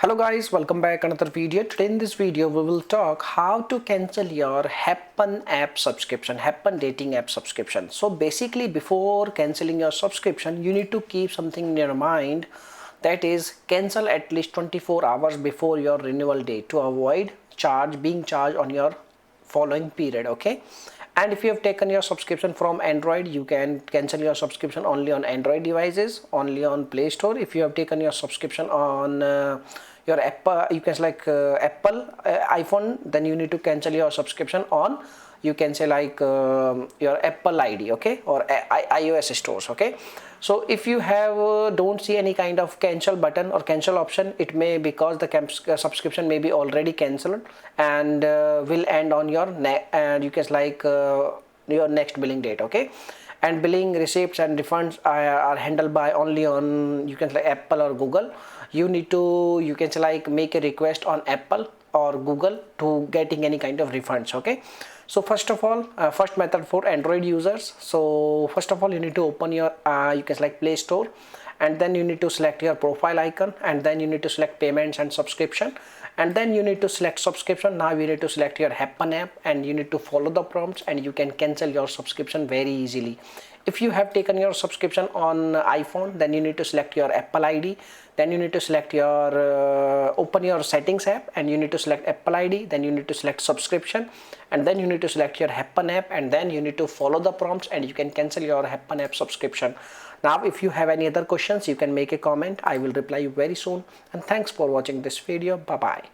Hello guys, welcome back another video. Today in this video we will talk how to cancel your Happn app subscription, Happn dating app subscription. So basically before cancelling your subscription you need to keep something in your mind, that is cancel at least 24 hours before your renewal date to avoid being charged on your following period. Okay, and if you have taken your subscription from Android, you can cancel your subscription only on Android devices, only on Play Store. If you have taken your subscription on your Apple, you can select Apple iPhone, then you need to cancel your subscription on, you can say like your Apple ID, okay, or iOS stores. Okay, so if you have don't see any kind of cancel button or cancel option, it may because the subscription may be already cancelled and will end on your and you can like your next billing date. Okay, and billing receipts and refunds are handled by only on, you can say, Apple or Google. You need to, you can say like make a request on Apple or Google to getting any kind of refunds. Okay, so first of all, first method for Android users. So first of all you need to open your you can select Play Store, and then you need to select your profile icon, and then you need to select payments and subscription, and then you need to select subscription. Now you need to select your Happn app and you need to follow the prompts and you can cancel your subscription very easily. If you have taken your subscription on iPhone, then you need to select your Apple ID, then you need to select your open your settings app and you need to select Apple ID, then you need to select subscription, and then you need to select your Happn app, and then you need to follow the prompts and you can cancel your Happn app subscription. Now if you have any other questions, you can make a comment. I will reply you very soon, and thanks for watching this video. Bye bye.